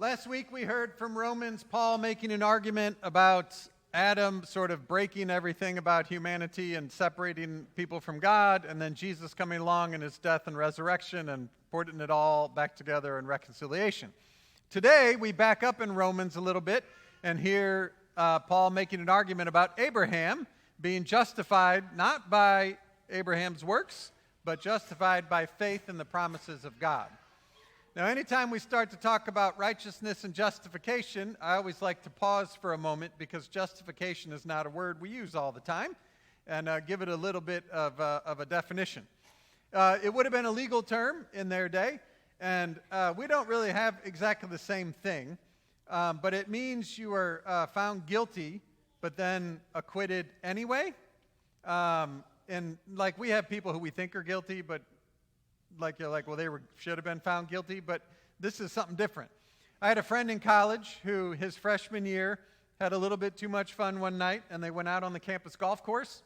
Last week we heard from Romans, Paul making an argument about Adam sort of breaking everything about humanity and separating people from God, and then Jesus coming along in his death and resurrection and putting it all back together in reconciliation. Today we back up in Romans a little bit and hear Paul making an argument about Abraham being justified not by Abraham's works, but justified by faith in the promises of God. Now, anytime we start to talk about righteousness and justification, I always like to pause for a moment because justification is not a word we use all the time, and give it a little bit of a definition. It would have been a legal term in their day, and we don't really have exactly the same thing, but it means you are found guilty, but then acquitted anyway. And like we have people who we think are guilty, but you're like, well, should have been found guilty, but this is something different. I had a friend in college who his freshman year had a little bit too much fun one night, and they went out on the campus golf course,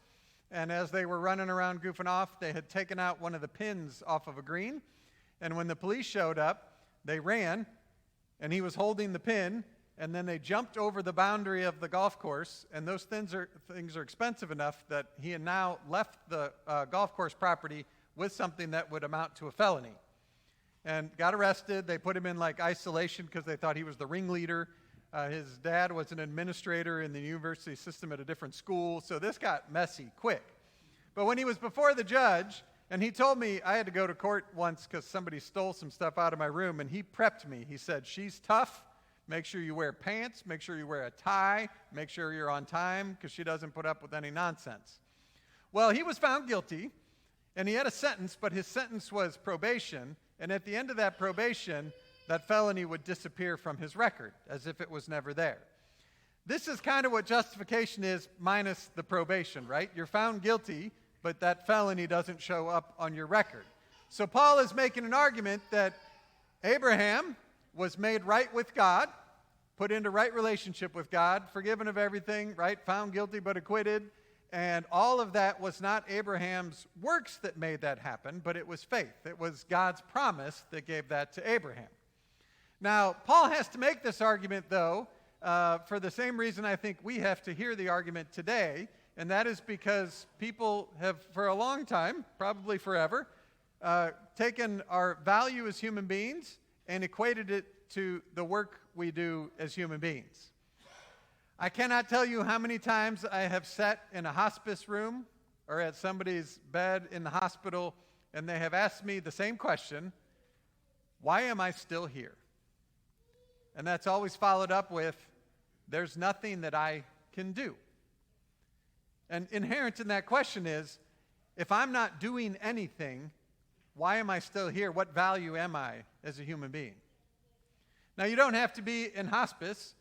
and as they were running around goofing off, they had taken out one of the pins off of a green, and when the police showed up, they ran, and he was holding the pin, and then they jumped over the boundary of the golf course, and those things are expensive enough that he had now left the golf course property with something that would amount to a felony. And got arrested. They put him in isolation because they thought he was the ringleader. His dad was an administrator in the university system at a different school, so this got messy quick. But when he was before the judge, and he told me I had to go to court once because somebody stole some stuff out of my room, and he prepped me. He said, she's tough. Make sure you wear pants. Make sure you wear a tie. Make sure you're on time because she doesn't put up with any nonsense. Well, he was found guilty. And he had a sentence, but his sentence was probation. And at the end of that probation, that felony would disappear from his record, as if it was never there. This is kind of what justification is minus the probation, right? You're found guilty, but that felony doesn't show up on your record. So Paul is making an argument that Abraham was made right with God, put into right relationship with God, forgiven of everything, right? Found guilty but acquitted. And all of that was not Abraham's works that made that happen, but it was faith. It was God's promise that gave that to Abraham. Now, Paul has to make this argument, though, for the same reason I think we have to hear the argument today, and that is because people have, for a long time, probably forever, taken our value as human beings and equated it to the work we do as human beings. I cannot tell you how many times I have sat in a hospice room or at somebody's bed in the hospital, and they have asked me the same question, why am I still here? And that's always followed up with, there's nothing that I can do. And inherent in that question is, if I'm not doing anything, why am I still here? What value am I as a human being? Now, you don't have to be in hospice.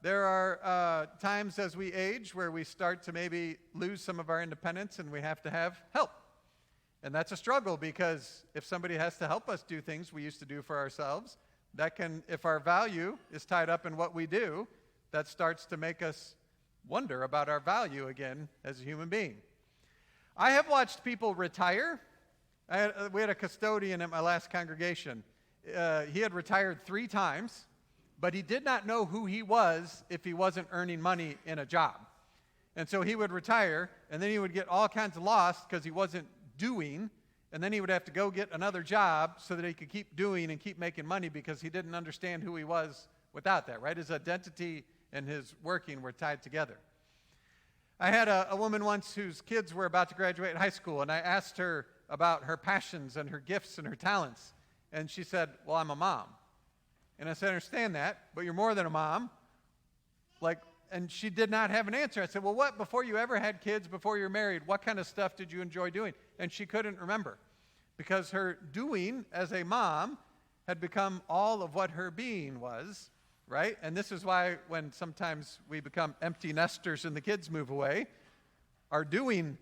There are times as we age where we start to maybe lose some of our independence and we have to have help. And that's a struggle because if somebody has to help us do things we used to do for ourselves, that can, if our value is tied up in what we do, that starts to make us wonder about our value again as a human being. I have watched people retire. We had a custodian at my last congregation. He had retired 3 times. But he did not know who he was if he wasn't earning money in a job. And so he would retire, and then he would get all kinds of lost because he wasn't doing, and then he would have to go get another job so that he could keep doing and keep making money because he didn't understand who he was without that, right? His identity and his working were tied together. I had a woman once whose kids were about to graduate high school, and I asked her about her passions and her gifts and her talents, and she said, well, I'm a mom. And I said, I understand that, but you're more than a mom. And she did not have an answer. I said, well, what, before you ever had kids, before you were married, what kind of stuff did you enjoy doing? And she couldn't remember because her doing as a mom had become all of what her being was, right? And this is why when sometimes we become empty nesters and the kids move away, our doing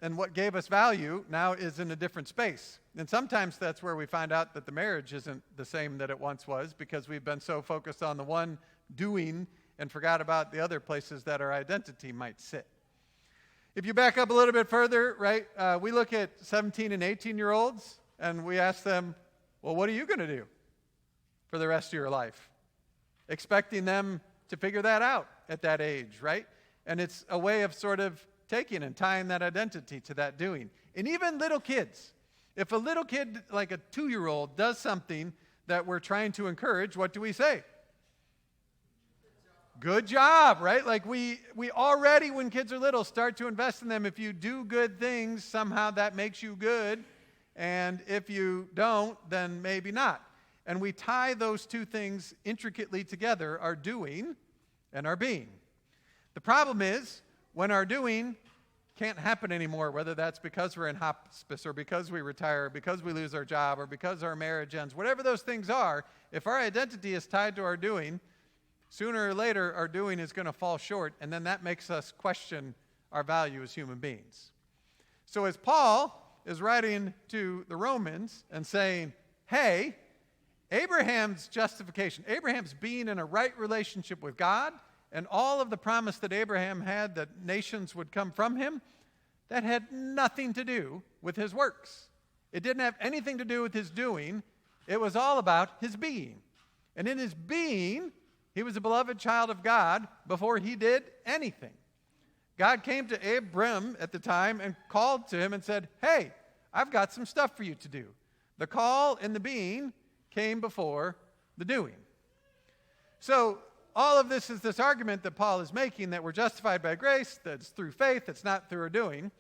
and what gave us value now is in a different space. And sometimes that's where we find out that the marriage isn't the same that it once was because we've been so focused on the one doing and forgot about the other places that our identity might sit. If you back up a little bit further, right, we look at 17 and 18-year-olds and we ask them, well, what are you going to do? for the rest of your life, expecting them to figure that out at that age, right? And it's a way of sort of taking and tying that identity to that doing. And even little kids, if a little kid, like a 2-year-old, does something that we're trying to encourage, what do we say? Good job, right? Like we already, when kids are little, start to invest in them. If you do good things, somehow that makes you good. And if you don't, then maybe not. And we tie those two things intricately together, our doing and our being. The problem is, when our doing can't happen anymore, whether that's because we're in hospice or because we retire, or because we lose our job, or because our marriage ends, whatever those things are, if our identity is tied to our doing, sooner or later our doing is going to fall short, and then that makes us question our value as human beings. So as Paul is writing to the Romans and saying, hey, Abraham's justification, Abraham's being in a right relationship with God, and all of the promise that Abraham had that nations would come from him, that had nothing to do with his works. It didn't have anything to do with his doing. It was all about his being. And in his being, he was a beloved child of God before he did anything. God came to Abram at the time and called to him and said, hey, I've got some stuff for you to do. The call and the being came before the doing. So all of this is this argument that Paul is making that we're justified by grace, that it's through faith, it's not through our doing.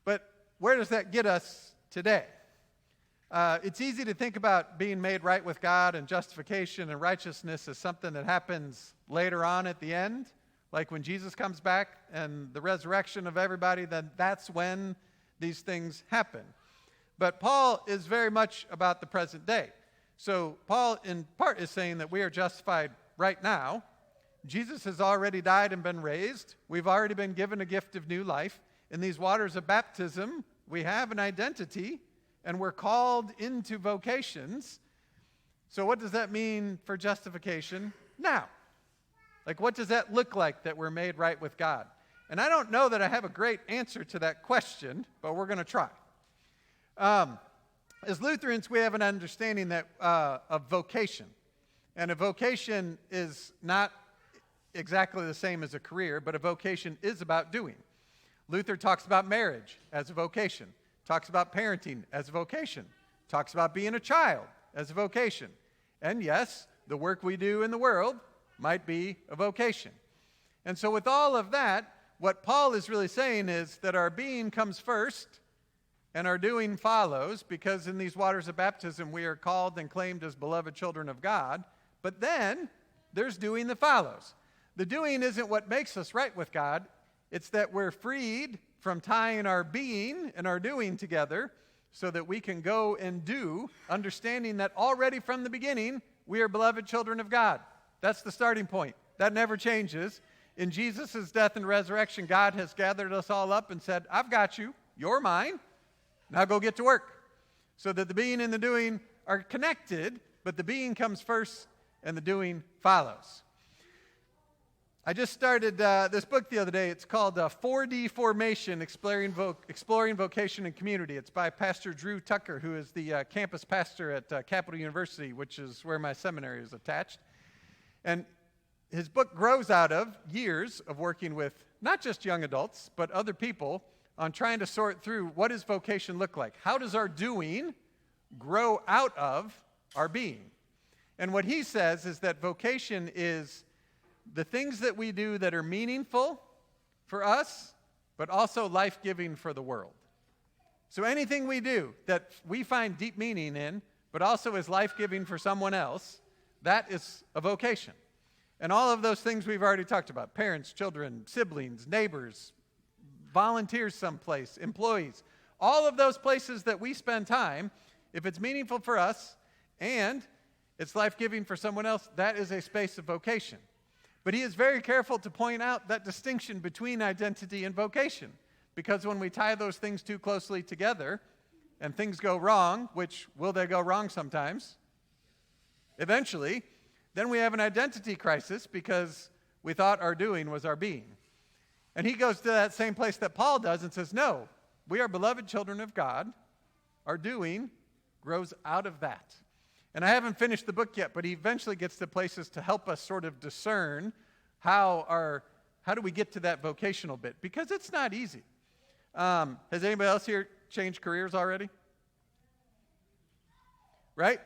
But where does that get us today? It's easy to think about being made right with God and justification and righteousness as something that happens later on at the end. Like when Jesus comes back and the resurrection of everybody, then that's when these things happen. But Paul is very much about the present day. So Paul, in part, is saying that we are justified right now. Jesus has already died and been raised. We've already been given a gift of new life. In these waters of baptism, we have an identity, and we're called into vocations. So what does that mean for justification now? Like, what does that look like that we're made right with God? And I don't know that I have a great answer to that question, but we're going to try. As Lutherans, we have an understanding that of vocation. And a vocation is not exactly the same as a career, but a vocation is about doing. Luther talks about marriage as a vocation, talks about parenting as a vocation, talks about being a child as a vocation. And yes, the work we do in the world might be a vocation. And so with all of that, what Paul is really saying is that our being comes first and our doing follows, because in these waters of baptism we are called and claimed as beloved children of God. But then there's doing that follows. The doing isn't what makes us right with God. It's that we're freed from tying our being and our doing together so that we can go and do, understanding that already from the beginning we are beloved children of God. That's the starting point. That never changes. In Jesus' death and resurrection, God has gathered us all up and said, I've got you. You're mine. Now go get to work. So that the being and the doing are connected, but the being comes first and the doing follows. I just started this book the other day. It's called 4D Formation, Exploring Vocation and Community. It's by Pastor Drew Tucker, who is the campus pastor at Capital University, which is where my seminary is attached. And his book grows out of years of working with not just young adults, but other people on trying to sort through what does vocation look like? How does our doing grow out of our being? And what he says is that vocation is the things that we do that are meaningful for us, but also life-giving for the world. So anything we do that we find deep meaning in, but also is life-giving for someone else, that is a vocation. And all of those things we've already talked about: parents, children, siblings, neighbors, volunteers someplace, employees. All of those places that we spend time, if it's meaningful for us and it's life-giving for someone else, that is a space of vocation. But he is very careful to point out that distinction between identity and vocation, because when we tie those things too closely together and things go wrong, which will they go wrong sometimes? Eventually, then we have an identity crisis because we thought our doing was our being. And he goes to that same place that Paul does and says, no, we are beloved children of God. Our doing grows out of that. And I haven't finished the book yet, but he eventually gets to places to help us sort of discern how do we get to that vocational bit, because it's not easy. Has anybody else here changed careers already? Right?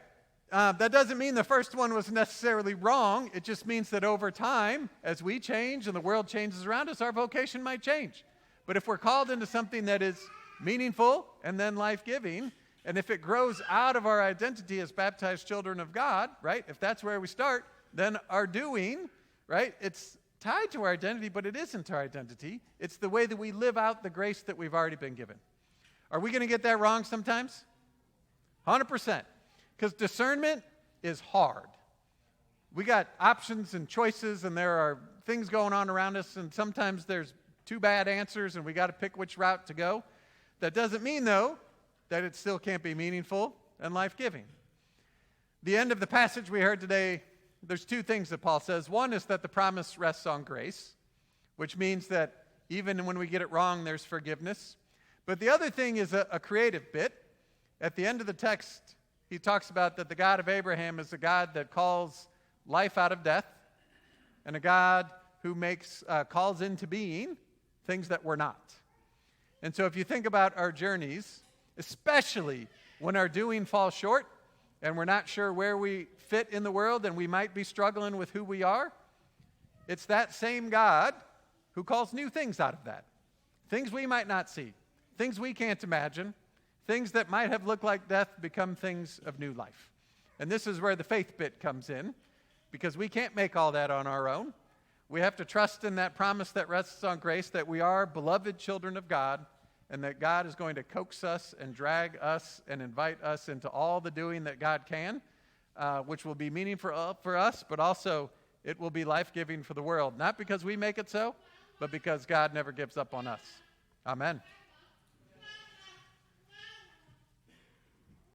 That doesn't mean the first one was necessarily wrong. It just means that over time, as we change and the world changes around us, our vocation might change. But if we're called into something that is meaningful and then life-giving, and if it grows out of our identity as baptized children of God, right? If that's where we start, then our doing, right? It's tied to our identity, but it isn't our identity. It's the way that we live out the grace that we've already been given. Are we going to get that wrong sometimes? 100%. Because discernment is hard. We got options and choices, and there are things going on around us, and sometimes there's two bad answers, and we got to pick which route to go. That doesn't mean, though, that it still can't be meaningful and life-giving. The end of the passage we heard today, there's two things that Paul says. One is that the promise rests on grace, which means that even when we get it wrong, there's forgiveness. But the other thing is a creative bit. At the end of the text, he talks about that the God of Abraham is a God that calls life out of death, and a God who calls into being things that were not. And so if you think about our journeys, especially when our doing falls short and we're not sure where we fit in the world and we might be struggling with who we are, it's that same God who calls new things out of that. Things we might not see, things we can't imagine, things that might have looked like death become things of new life. And this is where the faith bit comes in, because we can't make all that on our own. We have to trust in that promise that rests on grace, that we are beloved children of God, and that God is going to coax us and drag us and invite us into all the doing that God can, which will be meaningful for us, but also it will be life-giving for the world. Not because we make it so, but because God never gives up on us. Amen.